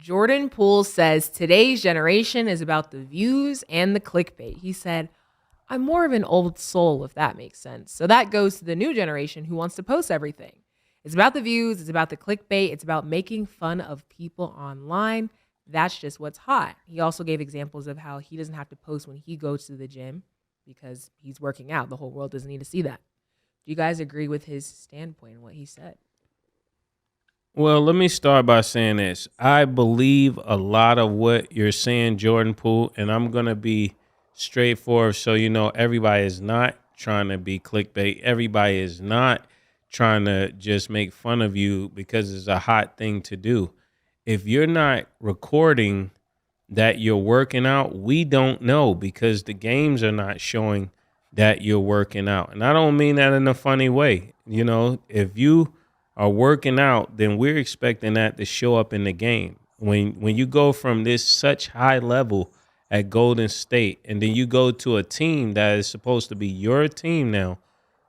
Jordan Poole says today's generation is about the views and the clickbait. He said, I'm more of an old soul, if that makes sense. So that goes to the new generation who wants to post everything. It's about the views, it's about the clickbait, it's about making fun of people online. That's just what's hot. He also gave examples of how he doesn't have to post when he goes to the gym because he's working out. The whole world doesn't need to see that. Do you guys agree with his standpoint and what he said? Well, let me start by saying this. I believe a lot of what you're saying, Jordan Poole, and I'm going to be straightforward so you know everybody is not trying to be clickbait. Everybody is not trying to just make fun of you because it's a hot thing to do. If you're not recording that you're working out, we don't know because the games are not showing that you're working out. And I don't mean that in a funny way. You know, if you are working out, then we're expecting that to show up in the game. When you go from this such high level at Golden State, and then you go to a team that is supposed to be your team now,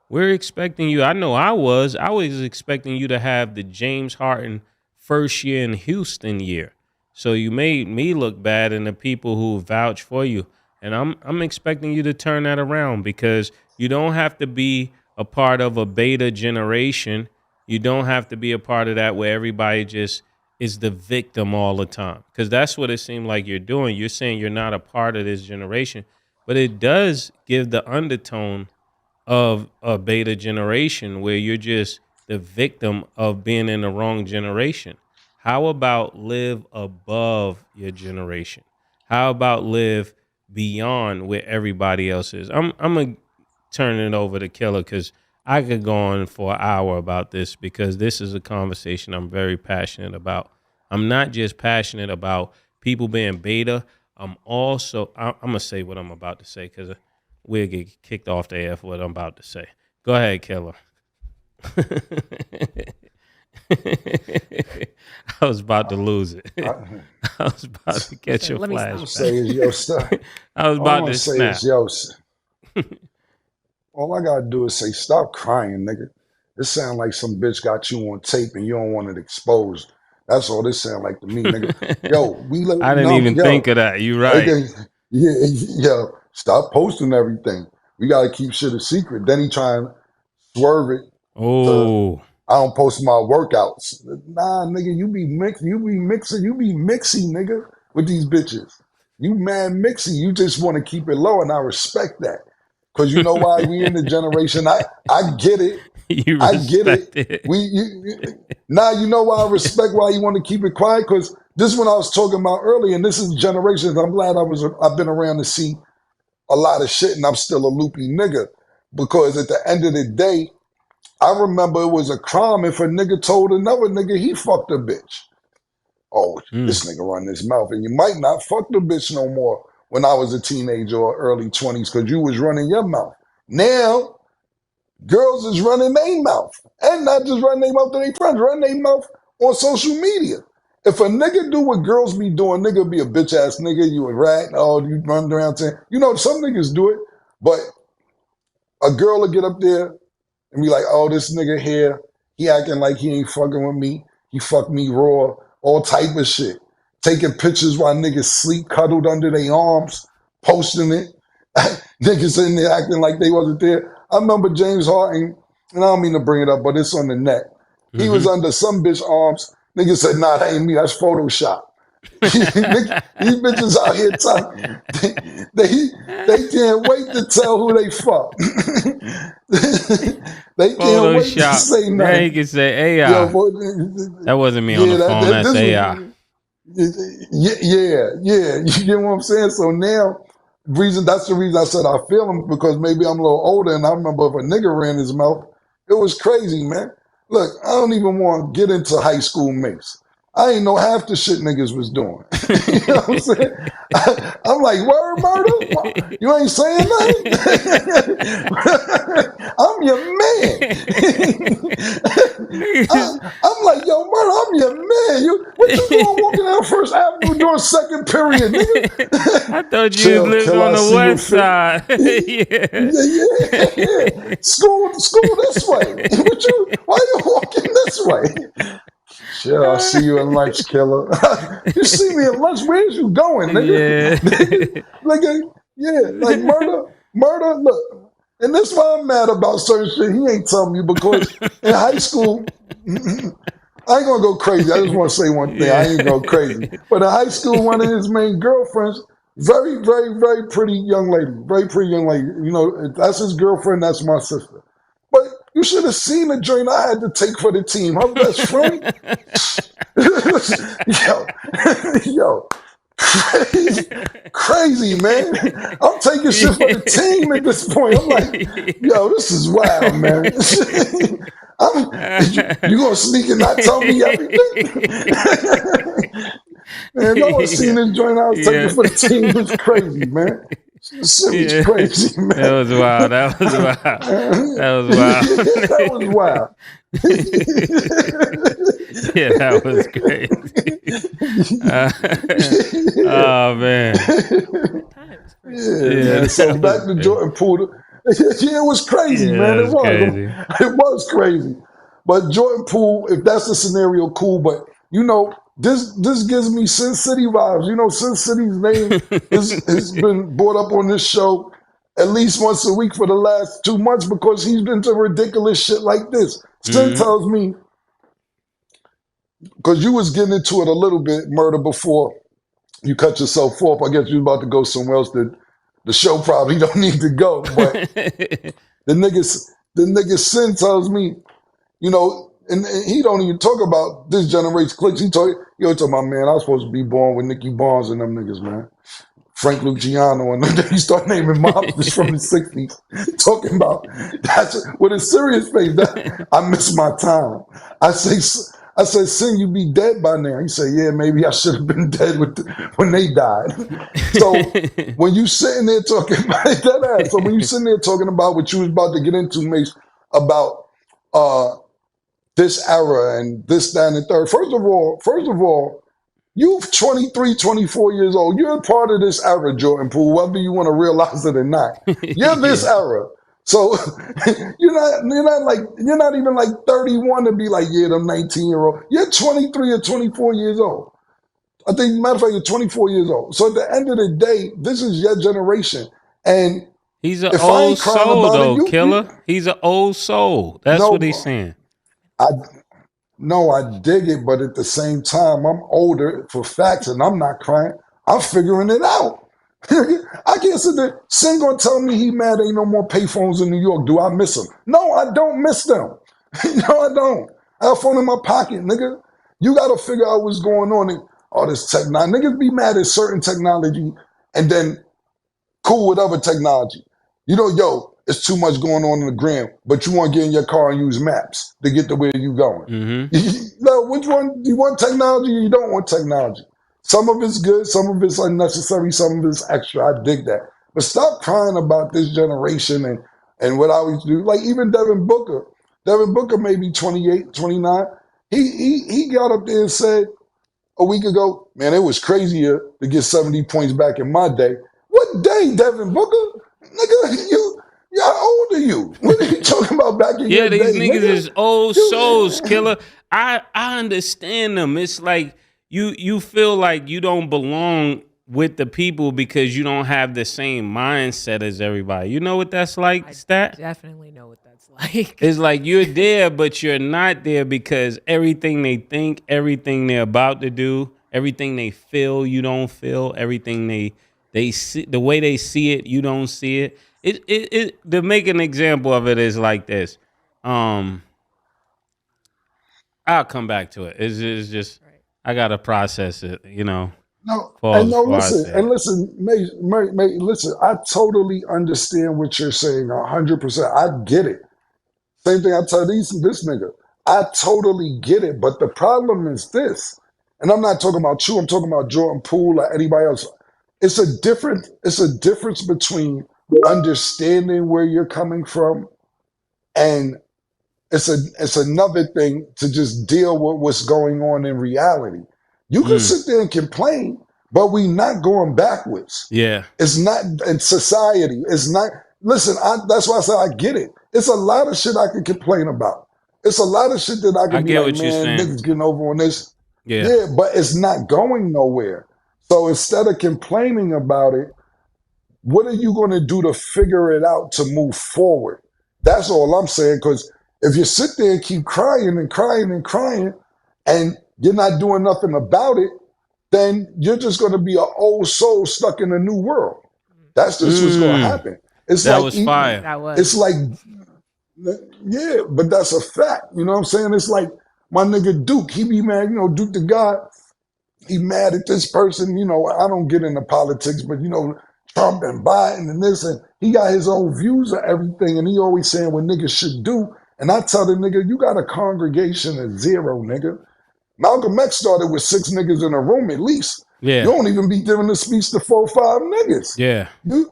we're expecting you. I know I was expecting you to have the James Harden first year in Houston year. So you made me look bad and the people who vouch for you. And I'm expecting you to turn that around because you don't have to be a part of a beta generation. You don't have to be a part of that where everybody just is the victim all the time, because that's what it seemed like you're doing. You're saying you're not a part of this generation, but it does give the undertone of a beta generation where you're just the victim of being in the wrong generation. How about live above your generation? How about live beyond where everybody else is? I'm going to turn it over to Killer because I could go on for an hour about this because this is a conversation I'm very passionate about. I'm not just passionate about people being beta. I'm going to say what I'm about to say because we'll get kicked off the air for what I'm about to say. Go ahead, Killer. I was about to lose it. I was about to catch your flash. I was about to snap. All I gotta do is say, stop crying, nigga. This sound like some bitch got you on tape and you don't want it exposed. That's all this sound like to me, nigga. Yo, I didn't even think of that. You right. Okay, yeah, stop posting everything. We gotta keep shit a secret. Then he trying to swerve it. Oh. I don't post my workouts. Nah, nigga, you be mixy, nigga, with these bitches. You mad mixy. You just want to keep it low, and I respect that. Because you know why we in the generation. I get it. I get it. Now you know why I respect why you want to keep it quiet. Because this is what I was talking about earlier, and this is generations. I'm glad I've been around to see a lot of shit, and I'm still a loopy nigga. Because at the end of the day, I remember it was a crime if a nigga told another nigga he fucked a bitch. Oh, this nigga run his mouth, and you might not fuck the bitch no more. When I was a teenager or early 20s, because you was running your mouth. Now, girls is running their mouth. And not just running their mouth to their friends, running their mouth on social media. If a nigga do what girls be doing, nigga be a bitch ass nigga, you a rat, you run around saying, some niggas do it, but a girl will get up there and be like, oh, this nigga here, he acting like he ain't fucking with me. He fucked me raw, all type of shit. Taking pictures while niggas sleep, cuddled under their arms, posting it. Niggas in there acting like they wasn't there. I remember James Harden, and I don't mean to bring it up, but it's on the net. He was under some bitch arms. Niggas said, nah, that ain't me, that's Photoshop. These bitches out here talking. They can't wait to tell who they fuck. They can't wait to say nothing. Now you can say AI. That wasn't me on the phone, that's AI. Yeah. You get what I'm saying? So now, that's the reason I said I feel him, because maybe I'm a little older, and I remember if a nigga ran his mouth, it was crazy, man. Look, I don't even want to get into high school mace. I ain't know half the shit niggas was doing. You know what I'm saying? I'm like, word murder? You ain't saying nothing? I'm your man. I'm like, yo, murder, I'm your man. What you doing walking down First Avenue during second period, nigga? I thought you lived on the west side. Yeah. School this way. Why you walking this way? Yeah, I see you in lunch, killer. You see me at lunch. Where's you going, nigga? Yeah. Nigga, yeah, like murder. Look, and that's why I'm mad about certain shit. He ain't telling me because in high school, I ain't gonna go crazy. I just want to say one thing. I Yeah. ain't go crazy. But in high school, one of his main girlfriends, very, very, very pretty young lady. Very pretty young lady. You know, if that's his girlfriend. That's my sister. But you should have seen the joint I had to take for the team. Her best friend, yo, crazy, man. I'm taking shit for the team at this point. I'm like, yo, this is wild, man. You gonna sneak and not tell me everything? Man, no one seen this joint I was taking for the team. It was crazy, man. Shit was crazy, man. That was wild. That was wild. That was wild. That was wild. Yeah, that was crazy. Oh man. Yeah, man. So back to Jordan Poole. Yeah, it was crazy, Yeah, man. that It was was. crazy. It was crazy. But Jordan Poole, if that's the scenario, cool. But you know, this gives me Sin City vibes. You know, Sin City's name has been brought up on this show at least once a week for the last 2 months because he's been to ridiculous shit like this. Sin tells me, because you was getting into it a little bit, Murder, before you cut yourself off. I guess you was about to go somewhere else that the show probably don't need to go. But the nigga Sin tells me, you know, and he don't even talk about this generation clicks. He talking about, man, I was supposed to be born with Nicky Barnes and them niggas, man. Frank Luciano and them. He start naming mobsters from the 60s. Talking about, that's with a serious face. I miss my time. I said, Sin, you be dead by now. He said, yeah, maybe I should have been dead when they died. So when you sitting there talking about that ass, so when you sitting there talking about what you was about to get into, Mace, about this era and this, that, and the third. First of all, you 23, 24 years old. You're a part of this era, Jordan Poole, whether you want to realize it or not. You're this era. So you're not even like 31 to be like, yeah, them 19-year-old. You're 23 or 24 years old. I think, matter of fact, you're 24 years old. So at the end of the day, this is your generation. And he's an if I old ain't crying soul, about though, it, killer. He's an old soul. That's no, what he's saying. I dig it, but at the same time, I'm older for facts, and I'm not crying. I'm figuring it out. I can't sit there. Sin gonna tell me he mad ain't no more payphones in New York. Do I miss them? No, I don't miss them. No, I don't. I have a phone in my pocket, nigga. You gotta figure out what's going on in all this technology. Niggas be mad at certain technology and then cool with other technology. You know, yo, it's too much going on in the gram, but you want to get in your car and use maps to get to where you going. No, which one? Do you want technology or you don't want technology? Some of it's good, some of it's unnecessary, some of it's extra. I dig that. But stop crying about this generation and what I always do. Like even Devin Booker. Devin Booker may be 28, 29. He got up there and said a week ago, man, it was crazier to get 70 points back in my day. What day, Devin Booker? Nigga, how old are you? What are you talking about back in your day? Yeah, these niggas nigga? is old souls, killer. I understand them. It's like you feel like you don't belong with the people because you don't have the same mindset as everybody. You know what that's like, Stat? Definitely know what that's like. It's like you're there, but you're not there because everything they think, everything they're about to do, everything they feel, you don't feel. Everything they see, the way they see it, you don't see it. It to make an example of it is like this. I'll come back to it. It's just I gotta process it, you know. No, Pause and no, before I say it. listen, I totally understand what you're saying 100%. I get it. Same thing I tell this nigga. I totally get it, but the problem is this, and I'm not talking about you, I'm talking about Jordan Poole or anybody else. It's a difference between understanding where you're coming from and it's another thing to just deal with what's going on in reality. You can sit there and complain, but we not going backwards. Yeah. It's not in society. It's not. Listen, that's why I said I get it. It's a lot of shit I can complain about. It's a lot of shit that I I can be get like, what you're man, saying. niggas getting over on this. Yeah. Yeah, but it's not going nowhere. So instead of complaining about it, what are you going to do to figure it out to move forward? That's all I'm saying. Because if you sit there and keep crying and crying and crying, and you're not doing nothing about it, then you're just going to be an old soul stuck in a new world. That's just what's going to happen. It's That like was eating. fire. It's like, yeah, but that's a fact. You know what I'm saying? It's like my nigga Duke. He be mad. You know, Duke the God. He mad at this person. You know, I don't get into politics, but you know, Trump and Biden and this, and he got his own views of everything, and he always saying what niggas should do. And I tell the nigga, you got a congregation of 0, nigga. Malcolm X started with 6 niggas in a room at least. Yeah. You don't even be giving a speech to 4 or 5 niggas. Yeah.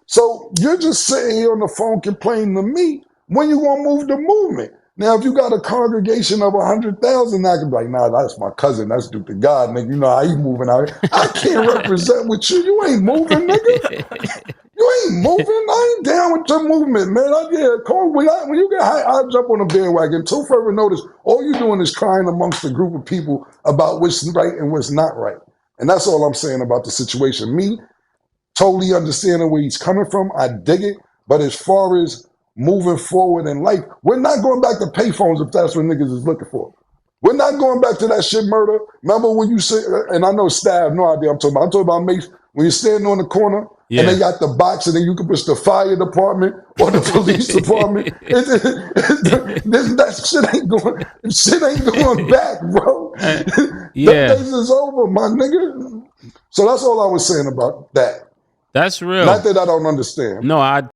So you're just sitting here on the phone complaining to me. When you gonna move the movement? Now, if you got a congregation of 100,000, I can be like, nah, that's my cousin. That's Duke the God, nigga. You know how he moving out here. I can't represent with you. You ain't moving, nigga. You ain't moving. I ain't down with your movement, man. When you get high, I'll jump on a bandwagon. Till further notice, all you're doing is crying amongst a group of people about what's right and what's not right. And that's all I'm saying about the situation. Me, totally understanding where he's coming from. I dig it. But as far as moving forward in life, we're not going back to payphones if that's what niggas is looking for. We're not going back to that shit murder. Remember when you say, and I know Stab, no idea I'm talking about Mace, when you're standing on the corner and they got the box and then you can push the fire department or the police department. That shit ain't going back, bro. Yeah. That days is over, my nigga. So that's all I was saying about that. That's real. Not that I don't understand. No, I